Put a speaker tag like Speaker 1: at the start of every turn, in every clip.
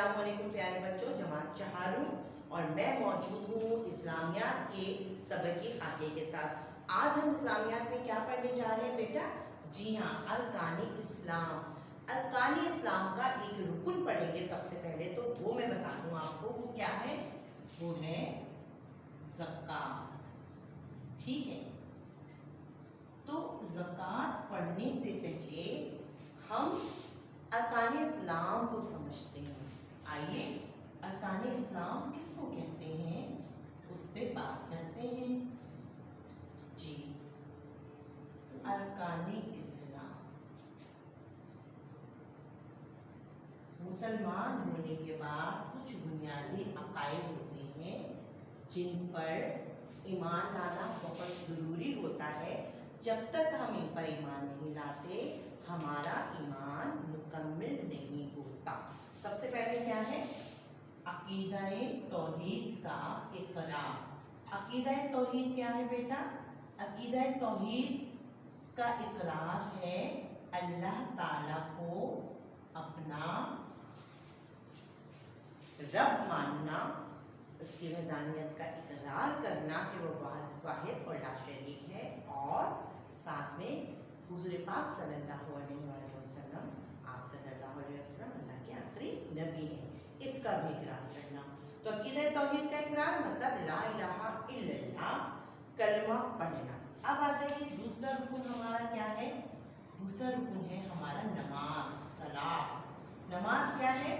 Speaker 1: السلام علیکم پیارے بچوں، جماعت چہاروں اور میں موجود ہوں اسلامیات کے سبق کی خاکے کے ساتھ۔ آج ہم اسلامیات میں کیا پڑھنے جا رہے ہیں بیٹا؟ جی ہاں، ارکان اسلام۔ ارکان اسلام کا ایک رکن پڑھیں گے سب سے پہلے، تو وہ میں بتا دوں آپ کو وہ کیا ہے، وہ ہے زکوٰۃ۔ ٹھیک ہے، تو زکوٰۃ پڑھنے سے پہلے ہم ارکان اسلام کو سمجھتے ہیں۔ آئیے ارکان اسلام کس کو کہتے ہیں اس پہ بات کرتے ہیں۔ جی، ارکان اسلام مسلمان ہونے کے بعد کچھ بنیادی عقائد ہوتے ہیں جن پر ایمان لانا بہت ضروری ہوتا ہے۔ جب تک ہم ان پر ایمان نہیں لاتے ہمارا ایمان مکمل نہیں ہوتا۔ سب سے پہلے کیا ہے؟ عقیدہ توحید کا اقرار۔ عقیدہ توحید کیا ہے بیٹا؟ عقیدہ توحید کا اقرار ہے اللہ تعالیٰ کو اپنا رب ماننا، اس کی وحدانیت کا اقرار کرنا کہ وہ واحد اور لا شریک ہے، اور ساتھ میں حضور پاک صلی اللہ علیہ وسلم، آپ صلی اللہ علیہ وسلم اللہ کے آخری نبی ہیں، اس کا بھی اقرار کرنا۔ تو عقیدہ توحید کا اقرار مطلب لا الہ الا اللہ، کلمہ پڑھنا۔ اب آ جائیے دوسرا رکن ہمارا کیا ہے؟ دوسرا رکن ہے ہمارا نماز، صلاۃ۔ نماز کیا ہے؟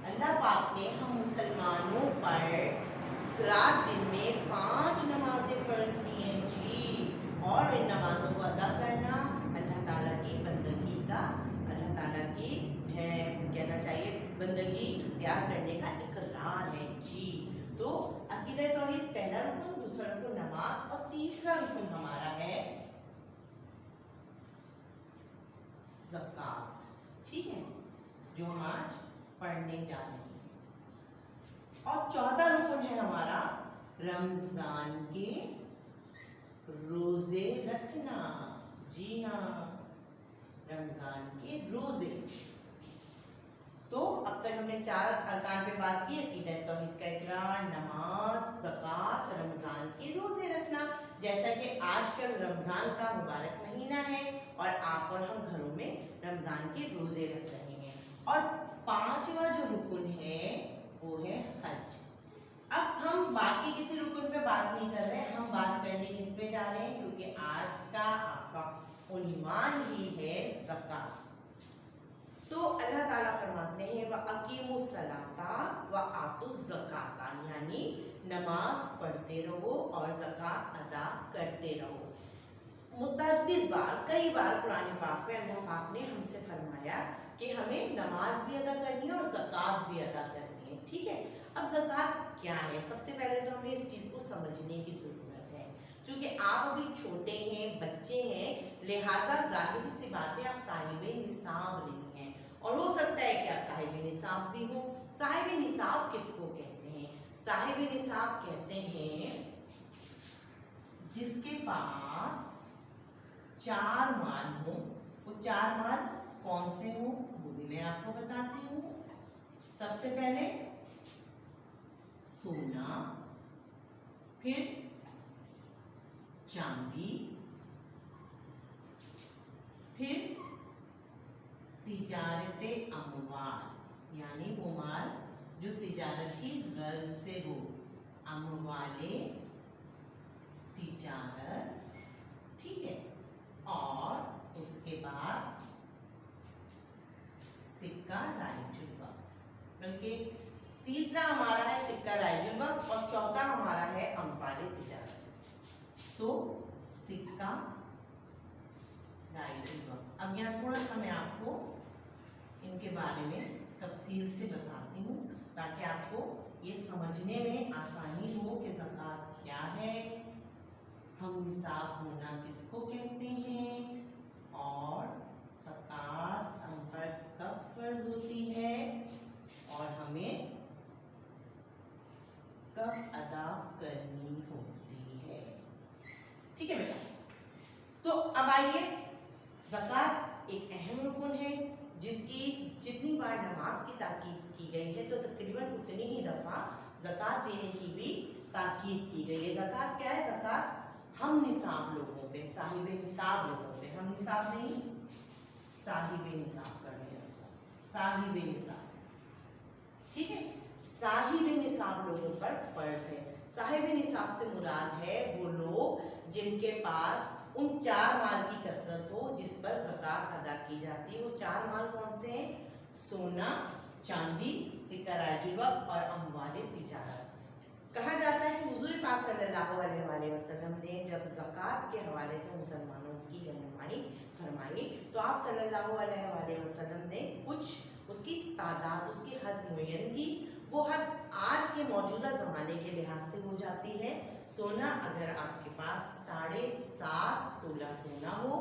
Speaker 1: اللہ پاک نے ہم مسلمانوں پر رات دن میں 5 نمازیں فرض کی ہیں جی، اور ان نمازوں کو ادا کرنا اللہ تعالیٰ کی بندگی کا، اللہ تعالیٰ کی کہنا چاہیے بندگی اختیار کرنے کا اقرار ہے جی۔ تو عقیدہ توحید پہلا رکن، دوسرا رکن نماز، اور تیسرا رکن ہمارا ہے زکوٰۃ۔ ٹھیک ہے، جو ہم آج پڑھنے جا رہے ہیں۔ اور چوتھا رکن ہے ہمارا رمضان کے روزے رکھنا۔ جی ہاں، رمضان کے روزے۔ تو اب تک ہم نے 4 ارکان پہ بات کی، عقیدہ توحید کا اقرار، نماز، زکوٰۃ، رمضان کے روزے رکھنا۔ جیسا کہ آج کل رمضان کا مبارک مہینہ ہے اور آپ اور ہم گھروں میں رمضان کے روزے رکھ رہے ہیں۔ اور 5واں جو رکن ہے وہ ہے حج۔ اب ہم باقی کسی رکن پہ بات نہیں کر رہے، ہم بات کرنے کس پہ جا رہے ہیں، کیونکہ آج کا آپ کا عنوان ہی ہے زکوٰۃ۔ تو اللہ تعالیٰ فرماتے ہیں وَأَقِیمُوا الصَّلَاةَ وَآتُوا الزَّکَاةَ، یعنی نماز پڑھتے رہو اور زکوٰۃ ادا کرتے رہو۔ متعدد بار، کئی بار قرآن پاک میں اللہ پاک نے ہم سے فرمایا کہ ہمیں نماز بھی ادا کرنی ہے اور زکوٰۃ بھی ادا کرنی ہے۔ ٹھیک ہے، اب زکوٰۃ کیا ہے؟ سب سے پہلے تو ہمیں اس چیز کو سمجھنے کی ضرورت ہے، چونکہ آپ ابھی چھوٹے ہیں، بچے ہیں، لہٰذا ظاہر سی بات ہے آپ صاحب نصاب نہیں ہیں، اور ہو سکتا ہے کہ آپ صاحب نصاب بھی ہوں۔ صاحب نصاب کس کو کہتے ہیں؟ صاحب نصاب کہتے ہیں جس کے پاس 4 مال ہوں۔ وہ 4 مال کون سے ہوں وہ بھی میں آپ کو بتاتی ہوں۔ سب سے پہلے سونا، پھر چاندی، پھر تجارت اموال، یعنی وہ مال جو تجارتی غرض سے ہو، اموال تجارت۔ ٹھیک ہے، اور اس کے بعد سکہ رائج الوقت، بلکہ تیسرا ہمارا ہے سکہ رائج الوقت اور چوتھا ہمارا ہے اموال تجارت۔ تو سکہ رائج الوقت، اب یہاں تھوڑا سا میں آپ کو ان کے بارے میں تفصیل سے بتاتی ہوں تاکہ آپ کو یہ سمجھنے میں آسانی ہو کہ زکوٰۃ کیا ہے، ہم نصاب ہونا کس کو کہتے ہیں، اور زکوٰۃ ہم پر کب فرض ہوتی ہے اور ہمیں کب ادا کرنی ہوتی ہے۔ ٹھیک ہے بیٹا، تو اب آئیے، زکوٰۃ ایک اہم رکن ہے جس کی جتنی بار نماز کی تاکید کی گئی ہے تو देने की भी ताकीद की गई है। ज़कात क्या है? ज़कात हम निसाब लोगों पे, साहिब निसाब लोगों पे, हम निसाब नहीं, साहिब निसाब कर रहे हैं इसको, साहिब निसाब, ठीक है, साहिब निसाब लोगों पर फर्ज है। साहिब निसाब से मुराद है वो लोग जिनके पास उन 4 माल की कसरत हो जिस पर ज़कात अदा की जाती है। वो 4 माल कौन से हैं? सोना, चांदी, सिक्का-ए-जुल्व और अमवाले तिजारत। कहा जाता है कि हुजूर पाक सल्लल्लाहु अलैहि वसल्लम ने जब ज़कात के हवाले से मुसलमानों की रहनुमाई फरमाई तो आप सल्लल्लाहु अलैहि वसल्लम ने कुछ उसकी तादाद, उसकी हद मुय्यन की। वो हद आज के मौजूदा ज़माने के लिहाज से हो जाती है। सोना अगर आपके पास 7.5 तोला सोना हो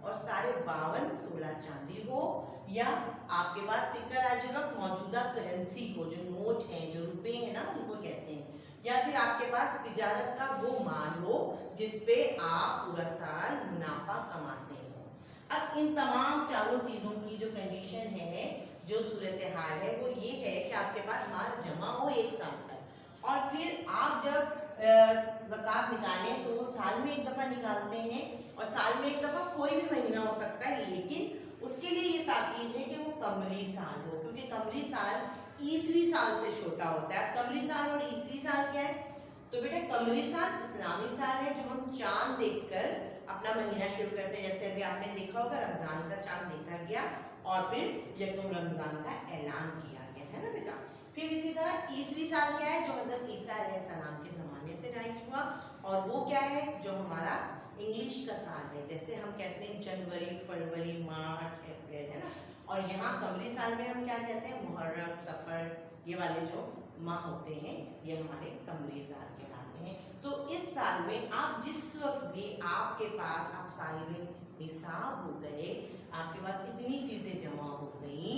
Speaker 1: और 52.5 तोला चांदी हो, या आपके पास सिक्का-ए-जुल्व मौजूदा करेंसी हो, जो नोट हैं, जो रुपए हैं ना, उनको कहते हैं, या फिर आपके पास तिजारत का वो माल हो जिस पे आप पूरा साल मुनाफा कमाते हो। अब इन तमाम चारों चीज़ों की जो कंडीशन है, जो सूरत हाल है, वो ये है कि आपके पास माल जमा हो 1 साल तक, और फिर आप जब ज़कात निकालें तो वो साल में 1 दफ़ा निकालते हैं, और साल में 1 दफ़ा कोई भी महीना हो सकता है, लेकिन उसके लिए ये ताकीद है कि वो कमरी साल हो, क्योंकि कमरी साल ईसवी साल से छोटा होता है। अब कमरी साल और ईसवी साल क्या है? तो बेटा कमरी साल इस्लामी साल है, जो हम चांद देखकर अपना महीना शुरू करते हैं। जैसे अभी आपने देखा होगा रमज़ान का चांद देखा गया और फिर यकम रमज़ान का ऐलान किया गया है ना बेटा। फिर इसी तरह ईसवी साल क्या है? जो हज़रत ईसा अलैहिस्सलाम के ज़माने से राइज हुआ, और वो क्या है? जो हमारा इंग्लिश का साल है। जैसे हम कहते हैं जनवरी, फरवरी, मार्च, अप्रैल, है ना। और यहाँ कमरी साल में हम क्या कहते हैं? मुहर्रम, सफ़र, ये वाले जो माह होते हैं ये हमारे कमरी साल कहलाते हैं। तो इस साल में आप जिस वक्त भी आपके पास आप साहिब निसाब हो गए, आपके पास इतनी चीज़ें जमा हो गई,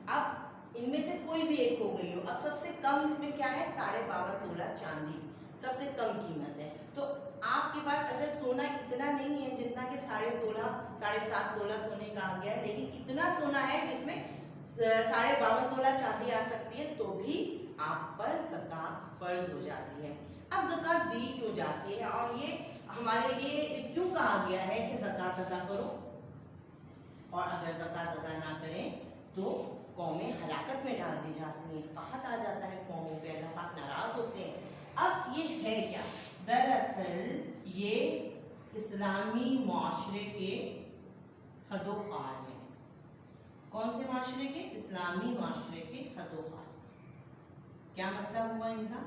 Speaker 1: अब इनमें से कोई भी एक हो गई हो, अब सबसे कम इसमें क्या है? 52.5 तोला चांदी सबसे कम कीमत है। तो आपके पास अगर सोना इतना नहीं है जितना कि 7.5 तोला सोने का आ गया है, लेकिन इतना सोना है जिसमें 52.5 तोला चांदी आ सकती है, तो भी आप पर ज़कात फर्ज हो जाती है। अब ज़कात दी क्यों जाती है, और ये हमारे लिए क्यों कहा गया है कि ज़कात अदा करो, और अगर ज़कात अदा ना करें तो कौमें हलाकत में डाल दी जाती हैं, कहत आ जाता है कौमों पे, अल्लाह पाक नाराज़ होते हैं। अब ये है क्या? दरअसल ये इस्लामी माशरे के खदोखाल हैं। कौन से माशरे के? इस्लामी माशरे के खदोखाल। क्या मतलब हुआ इनका?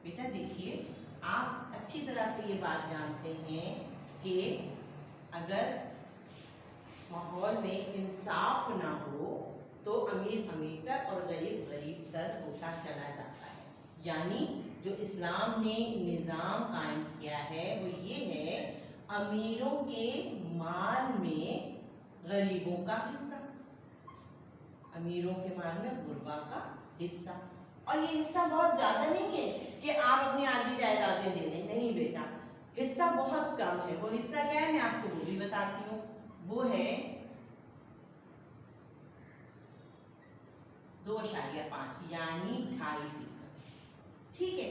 Speaker 1: बेटा देखिए, आप अच्छी तरह से ये बात जानते हैं कि अगर माहौल में इंसाफ ना हो तो अमीर अमीर तक और गरीब गरीब तक होता चला जाता है। यानी जो इस्लाम ने निज़ाम कायम किया है वो ये है, अमीरों के माल में गरीबों का हिस्सा, अमीरों के माल में गुरबा का हिस्सा। और ये हिस्सा बहुत ज़्यादा नहीं है कि आप अपनी आधी जायदादें दे दें, नहीं बेटा, हिस्सा बहुत कम है। वो हिस्सा क्या है मैं आपको वो भी बताती हूँ, वो है 2.5 यानी 2.5%। ठीक है।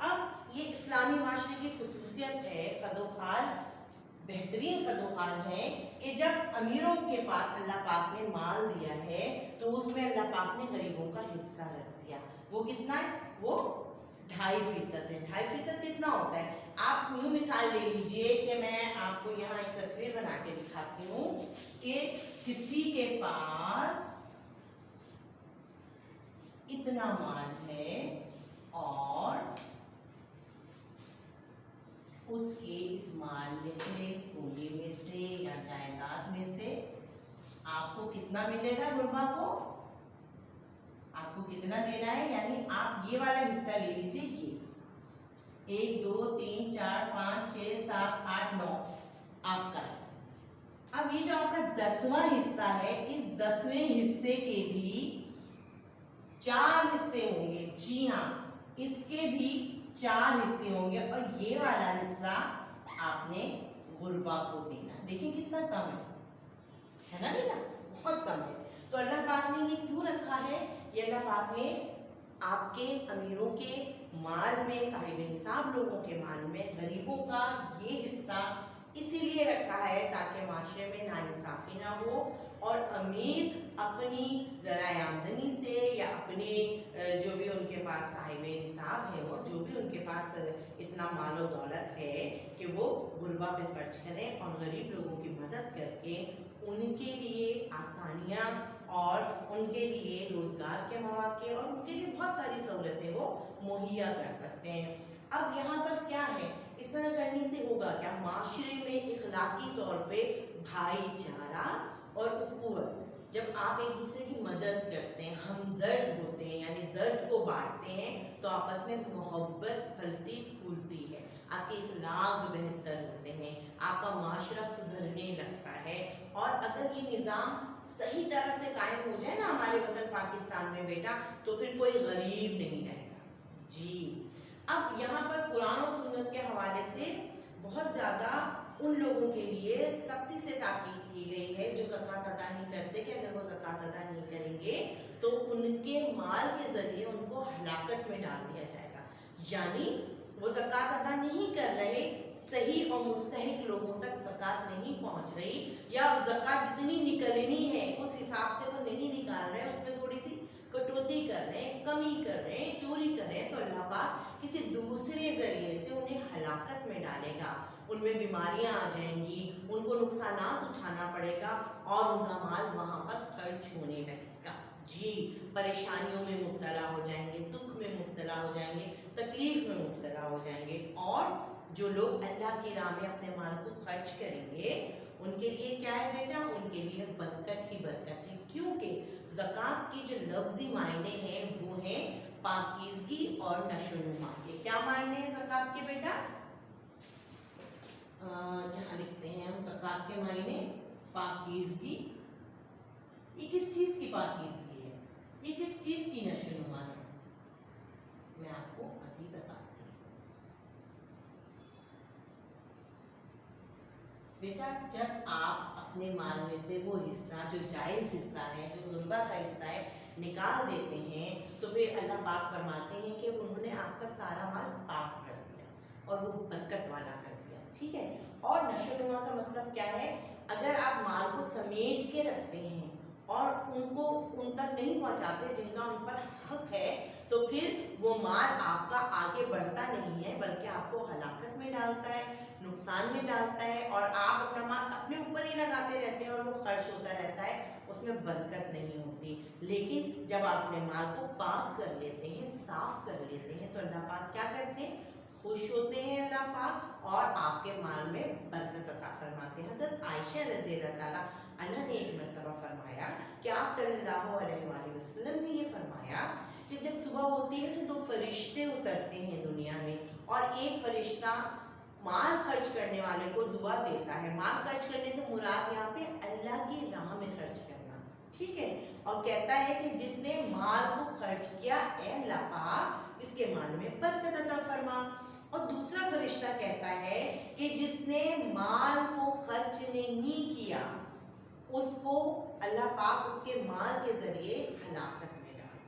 Speaker 1: अब ये इस्लामी माशरे की खुसूसियत है, कदोखाल, बेहतरीन कदोखाल है कि जब अमीरों के पास अल्लाह पाक ने माल दिया है तो उसमें अल्लाह पाक ने गरीबों का हिस्सा रख दिया। वो कितना है? वो 2.5% है। 2.5% कितना होता है? आप यूँ मिसाल ले लीजिए कि मैं आपको यहाँ एक तस्वीर बना के दिखाती हूँ कि किसी के पास इतना माल है और उसके इस माल में से, सोने में से या जायदाद में से आपको कितना मिलेगा? गुरबा को आपको कितना देना है? यानी आप ये वाला हिस्सा ले लीजिए, ये 1 2 3 4 5 6 7 8 9 आपका है। अब ये जो आपका 10वां हिस्सा है, इस 10वें हिस्से के भी 4 हिस्से होंगे। जी हाँ, इसके भी 4 हिस्से होंगे और ये वाला हिस्सा आपने गुरबा को देना। देखिए कितना कम है ना बेटा, बहुत कम है। तो अल्लाह पाक ने ये क्यों रखा है? ये अल्लाह पाक ने آپ کے अमीरों के माल में, साहिब निसाब लोगों के माल में गरीबों का ये हिस्सा इसीलिए रखा है ताकि माशरे में नाइंसाफ़ी ना हो और अमीर अपनी ज़राए आमदनी से या अपने जो भी उनके पास साहिब निसाब है, वो जो भी उनके पास इतना मालो दौलत है कि वो गुरबा पे खर्च करें और गरीब लोगों की मदद करके उनके लिए आसानियाँ और उनके लिए रोज़गार के मौके और उनके लिए बहुत सारी सहूलतें वो मुहैया कर सकते हैं। अब यहाँ पर क्या है, इस तरह करने से होगा क्या, माशरे में इखलाकी तौर पे भाईचारा और उखुवत, जब आप एक दूसरे की मदद करते हैं, हमदर्द होते हैं, यानी दर्द को बांटते हैं, तो आपस में मोहब्बत फलती फूलती है, आपके इखलाक बेहतर होते हैं, आपका माशरा सुधरने लगता है। और अगर ये निज़ाम सही तरह से कायम हो जाए ना हमारे वतन पाकिस्तान में बेटा, तो फिर कोई गरीब नहीं रहेगा जी। अब यहाँ पर कुरान और सुन्नत के हवाले से बहुत ज़्यादा उन लोगों के लिए सख्ती से ताकीद की गई है जो ज़कात अदा नहीं करते, कि अगर वो ज़कात अदा नहीं करेंगे तो उनके माल के ज़रिए उनको हलाकत में डाल दिया जाएगा। यानी वो ज़कात अदा नहीं कर रहे, सही और मुस्तहिक लोगों तक ज़कात नहीं पहुँच रही, या ज़कात जितनी निकलनी है उस हिसाब से वो नहीं निकाल रहे, उसमें थोड़ी सी कटौती कर रहे हैं, कमी कर रहे हैं, चोरी कर रहे हैं, तो अल्लाह पाक किसी दूसरे ज़रिए से उन्हें हलाकत में डालेगा, उनमें बीमारियां आ जाएंगी, उनको नुकसानात उठाना पड़ेगा और उनका माल वहाँ पर खर्च होने लगेगा जी। परेशानियों में मुब्तला हो जाएंगे, दुख में मुब्तला हो जाएंगे, तकलीफ में मुब्तला हो जाएंगे। और जो लोग अल्लाह की राह में अपने माल को खर्च करेंगे उनके लिए क्या है बेटा, उनके लिए बरकत ही बरकत है, क्योंकि ज़कात के जो लफ्ज़ी मायने हैं वो हैं पाकीज़गी और नशोनुमा के। क्या मायने हैं ज़कात के बेटा, यहाँ लिखते हैं हम ज़कात के मायने, पाकीज़गी, ये किस चीज़ की पाकीज़गी है, ये किस चीज़ की नशोनुमा है, मैं आपको अभी बताती हूँ बेटा। जब आप अपने माल में से वो हिस्सा जो जायज़ हिस्सा है, जो गुरबा का हिस्सा है, निकाल देते हैं, तो फिर अल्लाह पाक फरमाते हैं कि उन्होंने आपका सारा माल पाक कर दिया और वो बरकत वाला कर दिया, ठीक है। और नशोनुमा का मतलब क्या है, अगर आप माल को समेट के रखते हैं और उनको उन तक नहीं पहुंचाते जिनका उन पर हक है, तो फिर वो माल आपका आगे बढ़ता नहीं है, बल्कि आपको हलाकत में डालता है, नुकसान में डालता है, और आप अपना माल अपने ऊपर ही लगाते रहते हैं और वो खर्च होता रहता है, उसमें बरकत नहीं होती। लेकिन जब आप अपने माल को पाक कर लेते हैं, साफ कर लेते हैं, तो अल्लाह पाक क्या करते हैं, खुश होते हैं अल्लाह पाक और आपके माल में बरकत अता फरमाते हैं। हज़रत आयशा रज़ी अल्लाह ताला अन्हा ने एक मरतबा फरमाया कि आप सल्लल्लाहु अलैहि वसल्लम ने ये फरमाया कि जब सुबह होती है तो 2 फरिश्ते उतरते हैं दुनिया में, और एक फरिश्ता माल खर्च करने वाले को दुआ देता है। माल खर्च करने से मुराद यहाँ पे अल्लाह की राह में खर्च करना, ठीक है, और कहता है कि जिसने माल को खर्च किया, ए अल्लाह पाक इसके माल में बरकत अता फरमा। और दूसरा फरिश्ता कहता है कि जिसने माल को खर्च नहीं किया, उसको अल्लाह पाक उसके माल के जरिए हलाकत में डाल,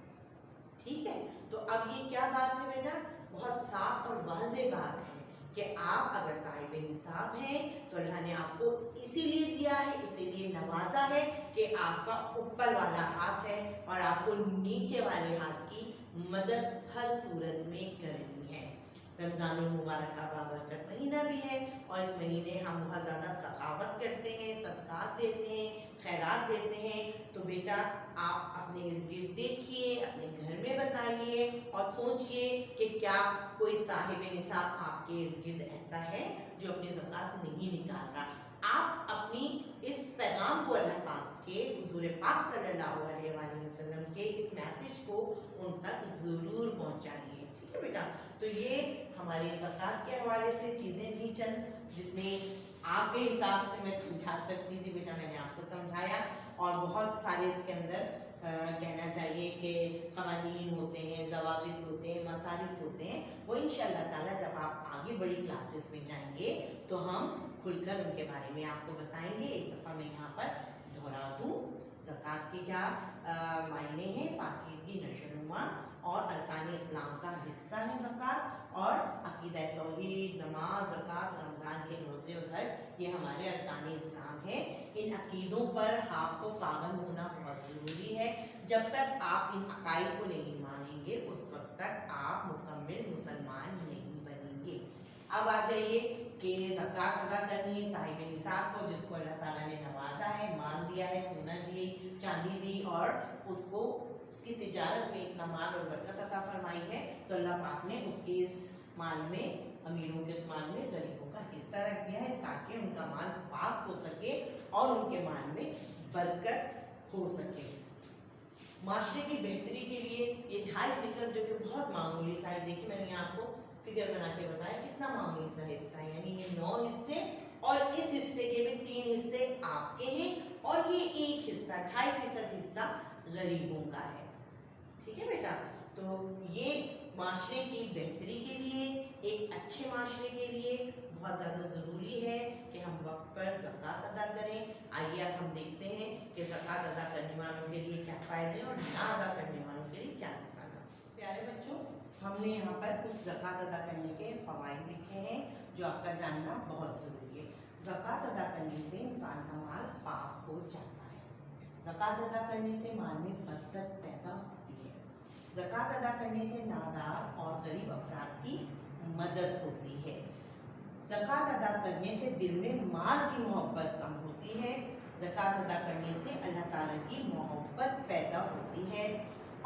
Speaker 1: ठीक है। तो अब ये क्या बात है बेटा, बहुत साफ और वाज़ेह बात है कि आप अगर साहिब निसाब हैं तो अल्लाह ने आपको इसीलिए दिया है, इसीलिए नवाजा है कि आपका ऊपर वाला हाथ है और आपको नीचे वाले हाथ की मदद हर सूरत में करनी है। रमज़ानुल मुबारक का बाबरकत महीना भी है और इस महीने हम बहुत ज़्यादा सखावत करते हैं, सदक़ात देते हैं, खैरात देते हैं। तो बेटा आप अपने इर्द गिर्द देखिए, अपने घर में बताइए और सोचिए कि क्या कोई साहिब निसाब आपके इर्द गिर्द ऐसा है जो अपनी ज़कात नहीं निकाल रहा। आप अपनी इस पैगाम को अल्लाह पाक के, हुज़ूर पाक सल्लल्लाहु अलैहि वसल्लम के इस मैसेज को उन तक ज़रूर पहुँचाइए, ठीक है बेटा। तो ये हमारी ज़कात के हवाले से चीज़ें थी, चंद जितनी आपके हिसाब से मैं समझा सकती थी बेटा मैंने आपको समझाया। और बहुत सारे इसके अंदर कहना चाहिए कि क़वानीन होते हैं, ज़वाबित होते हैं, मसारिफ़ होते हैं, वो इंशाअल्लाह ताला जब आप आगे बड़ी क्लासेस में जाएंगे तो हम खुलकर उनके बारे में आपको बताएंगे। एक दफ़ा मैं यहाँ पर दोहरा दूँ, ज़कात के क्या मायने हैं, पाकीज़गी, नशोनुमा और अक़ीदा तौहीद, नमाज, ज़कात, रमज़ान के रोज़े और हज ये हमारे अरकान इस्लाम है। इन अक़ीदों पर आपको पाबंद होना बहुत ज़रूरी है। जब तक आप इन अकाइद को नहीं मानेंगे उस वक्त तक आप मुकम्मल मुसलमान नहीं बनेंगे। अब आ जाइए कि ज़कात अदा करनी है साहिब निसाब को, जिसको अल्लाह ताला ने नवाजा है, माल दिया है, सोना दी, चांदी दी और उसको उसकी तिजारत में इतना माल और बरकत अता फरमाई है, तो अल्लाह पाक ने उसके इस माल में, अमीरों के इस माल में गरीबों का हिस्सा रख दिया है ताकि उनका माल पाक हो सके और उनके माल में बरकत हो सके। माशरे की बेहतरी के लिए ये 2.5% जो कि बहुत मामूली सा है, देखिए मैंने यहाँ आपको फिगर बना के बताया कितना मामूली सा हिस्सा है, यानी ये 9 हिस्से और इस हिस्से के भी 3 हिस्से आपके हैं और ये एक हिस्सा 2.5% हिस्सा गरीबों का है। ठीक है बेटा, तो ये माशरे की बेहतरी के लिए, एक अच्छे माशरे के लिए बहुत ज़्यादा ज़रूरी है कि हम वक्त पर ज़कात अदा करें। आइए अब हम देखते हैं कि ज़कात अदा करने वालों के लिए क्या फ़ायदे और ना अदा करने वालों के लिए क्या नुकसान है। प्यारे बच्चों, हमने यहाँ पर कुछ ज़कात अदा करने के फ़वाइद लिखे हैं जो आपका जानना बहुत ज़रूरी है। ज़कात अदा करने से इंसान का माल पाक हो जाता है। ज़कात अदा करने से माल में बरकत पैदा होती है। ज़कात अदा करने से नादार और गरीब अफराद की मदद होती है। ज़कात अदा करने से दिल में माल की मोहब्बत कम होती है। ज़कात अदा करने से अल्लाह ताला की मोहब्बत पैदा होती है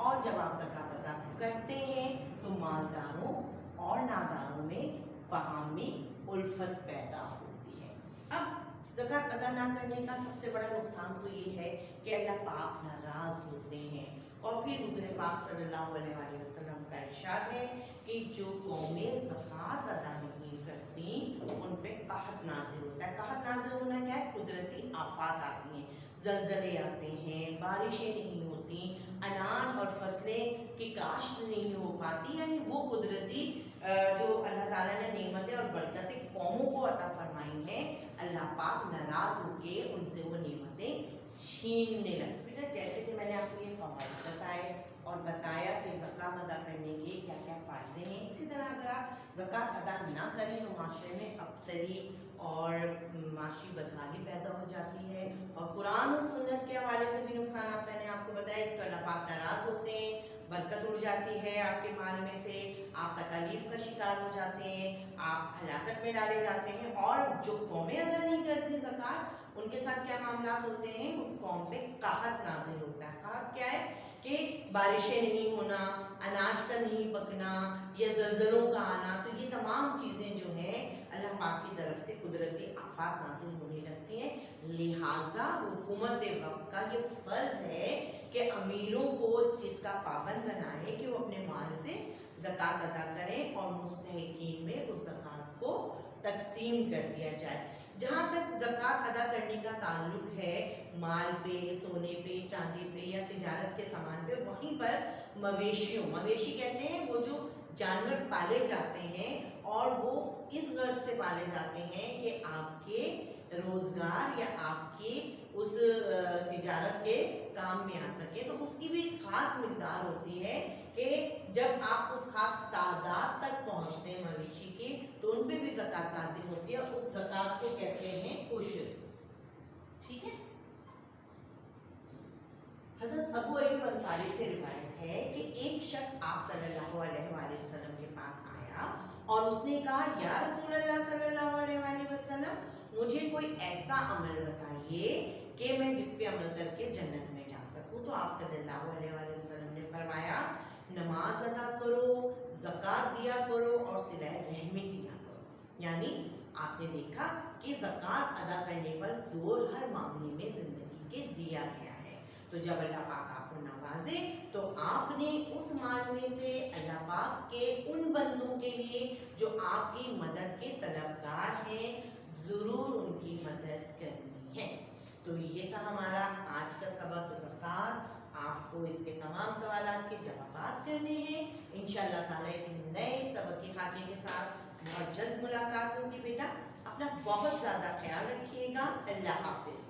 Speaker 1: और जब आप ज़कात अदा करते हैं तो मालदारों और नादारों में बाहमी उल्फत पैदा होती है। अब ज़कात अदा ना करने का सबसे बड़ा नुकसान तो ये है कि अल्लाह पाक नाराज़ होते हैं और फिर हुज़ूर पाक सल्लल्लाहु अलैहि वसल्लम का इरशाद है कि जो कौमें ज़कात अदा नहीं करती उन पे कहत नाज़िल होता है। कहत नाज़िल होना क्या है? कुदरती आफात आती हैं, ज़लज़ले आते हैं, बारिशें नहीं होती, अनाज और फसलें की काश्त नहीं हो पाती, यानी वो कुदरती जो अल्लाह ताला ने नेमतें और बरकतें कौमों को अता फरमाई हैं, अल्लाह पाक नाराज़ होके उनसे वो नेमतें छीनने लगे। बेटा जैसे कि मैंने आपको ये फ़वाइद बताए और बताया कि ज़कात अदा करने के क्या क्या फ़ायदे हैं, इसी तरह अगर आप ज़कात अदा ना करें तो माशरे में अबतरी और माशी बदहाली पैदा हो जाती है और कुरान और सुन्नत के हवाले से भी नुकसान मैंने आपको बताया। तो अल्लाह पाक नाराज़ होते हैं, बरकत उड़ जाती है आपके माल में से, आप तकालीफ का शिकार हो जाते हैं, आप हलाकत में डाले जाते हैं। और जो कौमें अदा नहीं करती ज़कात, उनके साथ क्या मामला होते हैं? उस कौम पे कहत नाज़िल होता है। कहत क्या है कि बारिशें नहीं होना, अनाज का नहीं पकना या ज़लज़लों का आना। तो ये तमाम चीज़ें जो हैं अल्लाह पाक की तरफ से कुदरती आफात नाज़िल होने लगती हैं। लिहाजा हुकूमत वक्त का ये फ़र्ज़ है कि अमीरों को इस चीज़ का पाबंद बनाए कि वो अपने माल से ज़कात अदा करें और मुस्तहिकीन में उस ज़कात को तकसीम कर दिया जाए। जहाँ तक ज़कात अदा करने का ताल्लुक है माल पे, सोने पे, चांदी पे या तिजारत के सामान पे, वहीं पर मवेशियों, मवेशी कहते हैं वो जो जानवर पाले जाते हैं और वो इस गर्ज से पाले जाते हैं कि आपके रोज़गार या आपके उस तिजारत के काम में आ सके। तो उसकी भी एक ख़ास मिक़दार होती है कि जब आप उस ख़ास तादाद तक पहुँचते हैं मवेशी के, तो उन पे भी ज़कात नाज़िल होती है और उस ज़कात को कहते हैं उश्र। ठीक है। हज़रत अबू अय्यूब अंसारी से रिवायत है कि एक शख्स आप सल्लल्लाहु अलैहि वसल्लम के पास आया और उसने कहा, या रसूलल्लाह सल्लल्लाहु अलैहि वसल्लम, मुझे कोई ऐसा अमल बताइए कि मैं जिस पे अमल करके जन्नत में जा सकूं। तो आप सल्लल्लाहु अलैहि वसल्लम ने फरमाया, नमाज अदा करो, ज़कात दिया करो और सिलाए रहमी दिया करो। यानी आपने देखा कि ज़कात अदा करने पर जोर हर मामले में ज़िंदगी के दिया गया है। तो जब अल्लाह पाक आपको नवाजे तो आपने उस माल में से अल्लाह पाक के उन बंदों के लिए जो आपकी मदद के तलबगार हैं, ज़रूर उनकी मदद करनी है। तो ये था हमारा आज का सबक ज़कात। आपको इसके तमाम सवालात के जवाब करने हैं। इंशाअल्लाह ताला एक नए सबक के खाके के साथ बहुत जल्द मुलाकात होगी। बेटा अपना बहुत ज़्यादा ख्याल रखिएगा। अल्लाह हाफिज़।